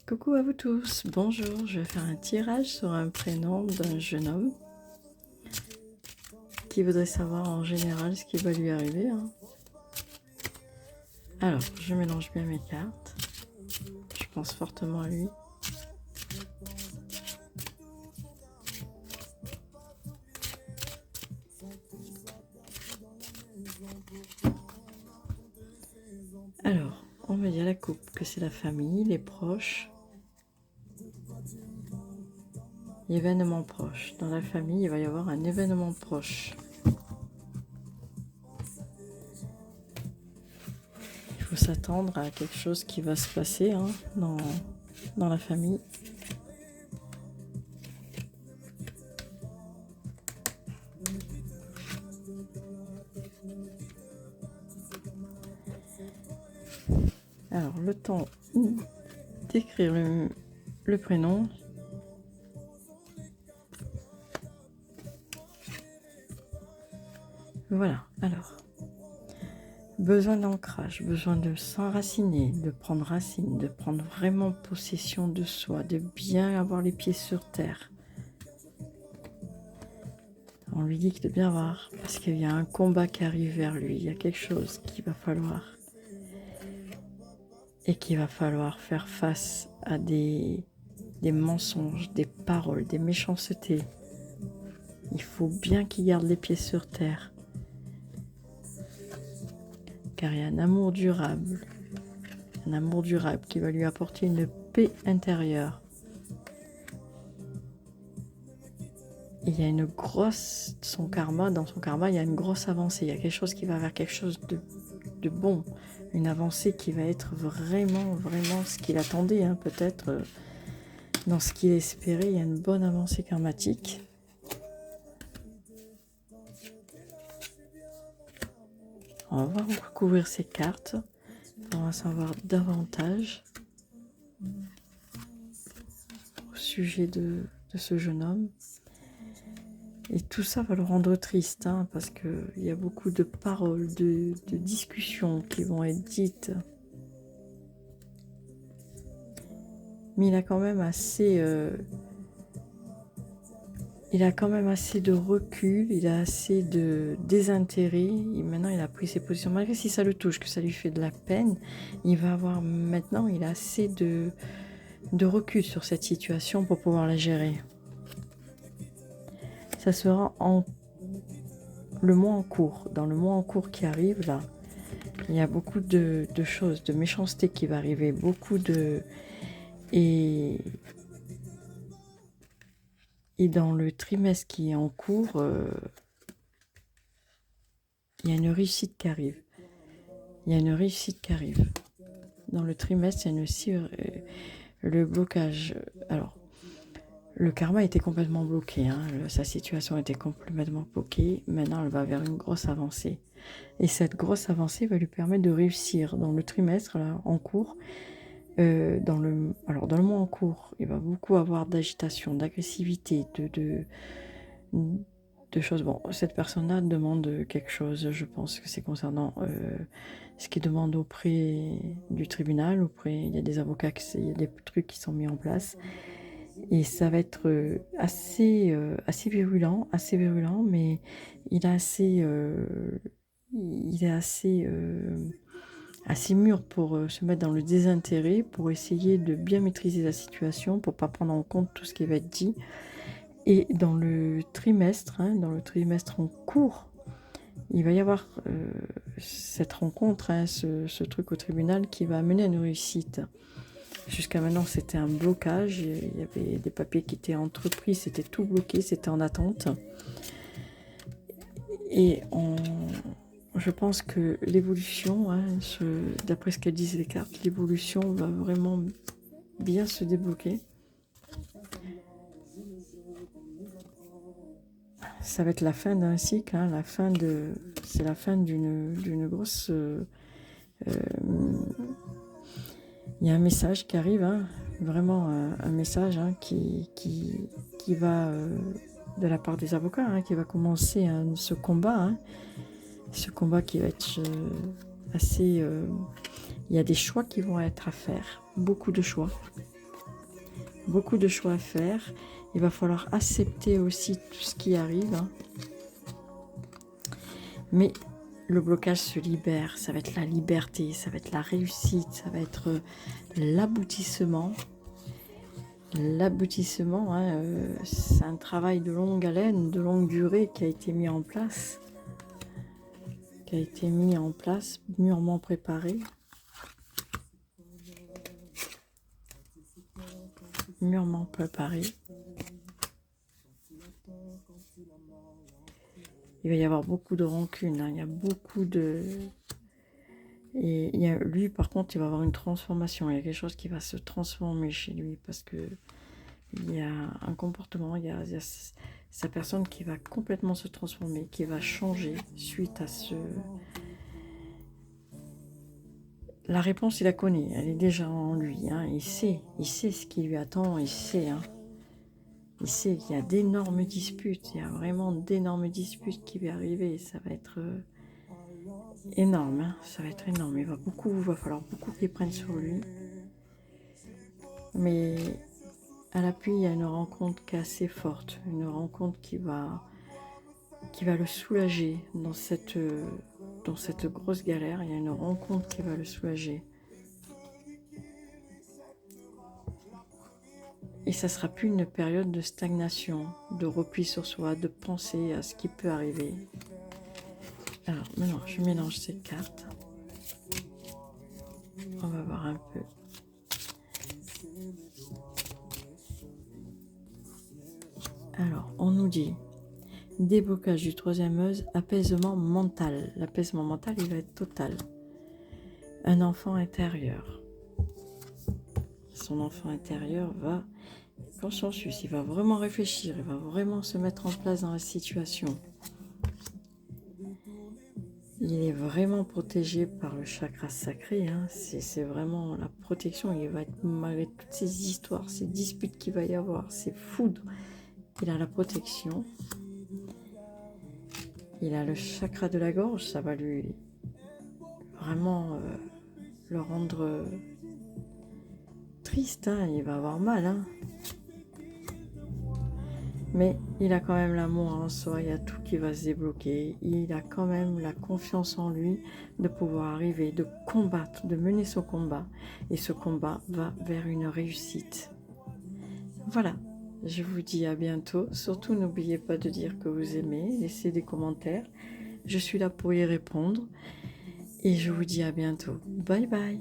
Coucou à vous tous, bonjour, je vais faire un tirage sur un prénom d'un jeune homme qui voudrait savoir en général ce qui va lui arriver. Alors, je mélange bien mes cartes, je pense fortement à lui. Alors, on va dire la coupe, que c'est la famille, les proches. Événement proche. Dans la famille, il va y avoir un événement proche. Il faut s'attendre à quelque chose qui va se passer dans la famille. Alors, le temps d'écrire le prénom. Voilà, alors, besoin d'ancrage, besoin de s'enraciner, de prendre racine, de prendre vraiment possession de soi, de bien avoir les pieds sur terre. On lui dit de bien voir, parce qu'il y a un combat qui arrive vers lui, il y a quelque chose qu'il va falloir, et qu'il va falloir faire face à des mensonges, des paroles, des méchancetés. Il faut bien qu'il garde les pieds sur terre. Car il y a un amour durable qui va lui apporter une paix intérieure. Et il y a une grosse, dans son karma, il y a une grosse avancée, il y a quelque chose qui va vers quelque chose de bon, une avancée qui va être vraiment ce qu'il attendait, peut-être dans ce qu'il espérait, il y a une bonne avancée karmatique. On va recouvrir ces cartes pour en savoir davantage au sujet de ce jeune homme. Et tout ça va le rendre triste, parce qu'il y a beaucoup de paroles, de discussions qui vont être dites. Mais il a quand même assez... de recul, il a assez de désintérêt. Et maintenant, il a pris ses positions. Malgré si ça le touche, que ça lui fait de la peine, il va avoir maintenant, il a assez de recul sur cette situation pour pouvoir la gérer. Ça sera le mois en cours. Dans le mois en cours qui arrive, là, il y a beaucoup de choses, de méchanceté qui va arriver, Et dans le trimestre qui est en cours, il y a une réussite qui arrive. Dans le trimestre, il y a aussi le blocage. Alors, le karma était complètement bloqué. Sa situation était complètement bloquée. Maintenant, elle va vers une grosse avancée. Et cette grosse avancée va lui permettre de réussir dans le trimestre là, en cours. Dans le mois en cours, il va beaucoup avoir d'agitation, d'agressivité, de choses. Bon, cette personne-là demande quelque chose, je pense que c'est concernant ce qu'il demande auprès du tribunal, il y a des avocats, il y a des trucs qui sont mis en place. Et ça va être assez virulent, mais il est assez mûr pour se mettre dans le désintérêt, pour essayer de bien maîtriser la situation, pour pas prendre en compte tout ce qui va être dit. Et dans le trimestre en cours, il va y avoir cette rencontre, ce truc au tribunal qui va amener à une réussite. Jusqu'à maintenant, c'était un blocage. Il y avait des papiers qui étaient entrepris, c'était tout bloqué, c'était en attente. Et je pense que l'évolution, d'après ce qu'elles disent les cartes, l'évolution va vraiment bien se débloquer. Ça va être la fin d'un cycle, c'est la fin d'une grosse... il y a un message qui arrive, vraiment un message qui va de la part des avocats, qui va commencer ce combat. Ce combat qui va être assez... il y a des choix qui vont être à faire, beaucoup de choix. beaucoup de choix à faire. Il va falloir accepter aussi tout ce qui arrive. Hein. Mais le blocage se libère, ça va être la liberté, ça va être la réussite, ça va être l'aboutissement. L'aboutissement, hein, c'est un travail de longue haleine, de longue durée qui a été mis en place. Mûrement préparé. Mûrement préparé. Il va y avoir beaucoup de rancune, hein. Il y a beaucoup de... Et lui, par contre, il va avoir une transformation. Il y a quelque chose qui va se transformer chez lui parce que il y a un comportement, il y a sa personne qui va complètement se transformer, qui va changer suite à ce... La réponse, il la connaît, elle est déjà en lui. Hein. Il sait ce qui lui attend, il sait. Hein. Il sait qu'il y a d'énormes disputes, il y a vraiment d'énormes disputes qui vont arriver. Ça va être énorme, hein. Ça va être énorme. Il va falloir beaucoup qu'il prenne sur lui. Mais à l'appui, il y a une rencontre qui est assez forte, une rencontre qui va le soulager dans cette grosse galère. Il y a une rencontre qui va le soulager. Et ça ne sera plus une période de stagnation, de repli sur soi, de penser à ce qui peut arriver. Alors maintenant, je mélange ces cartes. On va voir un peu. Alors, on nous dit déblocage du troisième œil, apaisement mental. L'apaisement mental, il va être total. Un enfant intérieur. Son enfant intérieur va consciencieux, il va vraiment réfléchir, il va vraiment se mettre en place dans la situation. Il est vraiment protégé par le chakra sacré, hein. C'est vraiment la protection. Il va être, malgré toutes ces histoires, ces disputes qu'il va y avoir, ces foudres, il a la protection. Il a le chakra de la gorge, ça va lui vraiment le rendre triste, hein. Il va avoir mal, hein. Mais il a quand même l'amour en soi, il y a tout qui va se débloquer. Il a quand même la confiance en lui de pouvoir arriver, de combattre, de mener son combat. Et ce combat va vers une réussite. Voilà, je vous dis à bientôt. Surtout, n'oubliez pas de dire que vous aimez, laissez des commentaires. Je suis là pour y répondre. Et je vous dis à bientôt. Bye bye.